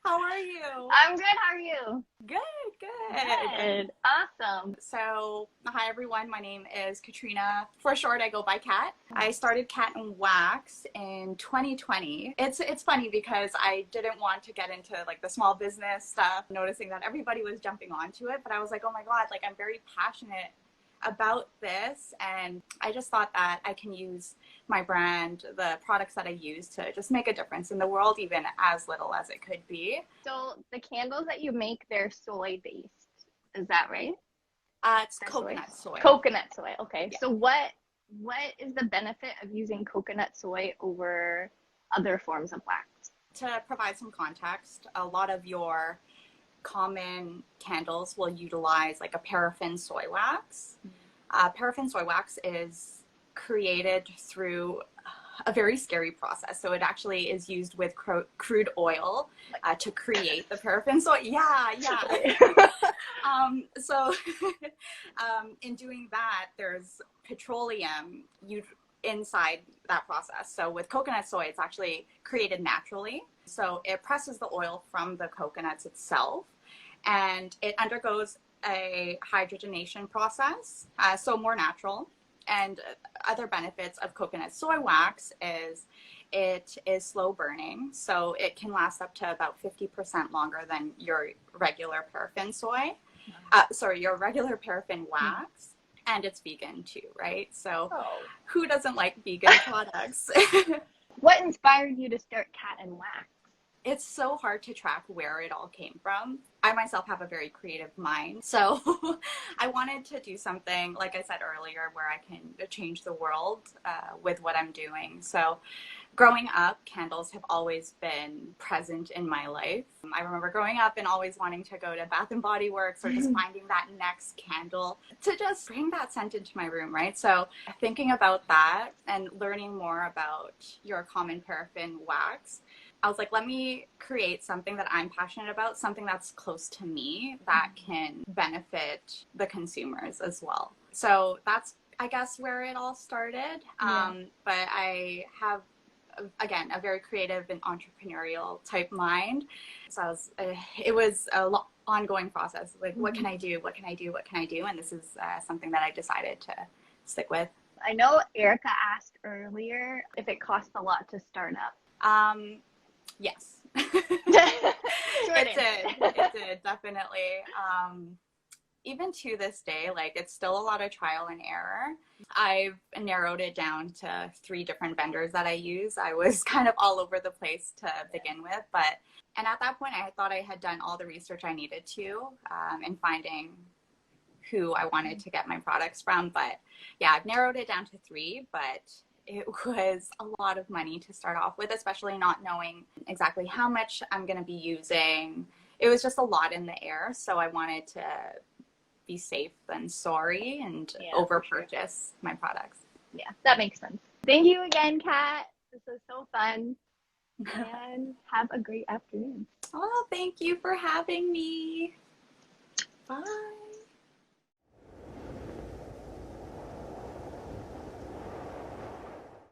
How are you? I'm good. How are you? Good. Good. Awesome. So, hi everyone. My name is Katrina. For short, I go by Kat. I started Cat and Wax in 2020. It's funny because I didn't want to get into like the small business stuff, noticing that everybody was jumping onto it, but I was like, oh my God, like I'm very passionate about this, and I just thought that I can use my brand, the products that I use, to just make a difference in the world, even as little as it could be. So the candles that you make, they're soy based. Is that right? It's coconut soy. Coconut soy. Okay. Yeah. So what is the benefit of using coconut soy over other forms of wax? To provide some context, a lot of your common candles will utilize like a paraffin soy wax. Paraffin soy wax is created through a very scary process. So it actually is used with crude oil to create the paraffin soy. Yeah. So in doing that, there's petroleum inside that process. So with coconut soy, it's actually created naturally. So it presses the oil from the coconuts itself, and it undergoes a hydrogenation process, so more natural. And other benefits of coconut soy wax is it is slow burning, so it can last up to about 50% longer than your regular paraffin your regular paraffin wax. And it's vegan too, right? So who doesn't like vegan products? What inspired you to start Cat and Wax? It's so hard to track where it all came from. I myself have a very creative mind. So I wanted to do something, like I said earlier, where I can change the world with what I'm doing. So growing up, candles have always been present in my life. I remember growing up and always wanting to go to Bath and Body Works or just finding that next candle to just bring that scent into my room, right? So thinking about that and learning more about your common paraffin wax, I was like, let me create something that I'm passionate about, something that's close to me that can benefit the consumers as well. So that's, I guess, where it all started. But I have, again, a very creative and entrepreneurial type mind. So it was a ongoing process. Like, what can I do? What can I do? What can I do? And this is something that I decided to stick with. I know Erica asked earlier if it costs a lot to start up. Yes. It did, definitely. Even to this day, like, it's still a lot of trial and error. I've narrowed it down to 3 different vendors that I use. I was kind of all over the place to begin with, and at that point I thought I had done all the research I needed to in finding who I wanted to get my products from. But yeah, I've narrowed it down to 3, but it was a lot of money to start off with, especially not knowing exactly how much I'm going to be using. It was just a lot in the air. So I wanted to be safe than sorry and over-purchase my products. Yeah, that makes sense. Thank you again, Kat. This was so fun. And have a great afternoon. Oh, thank you for having me. Bye.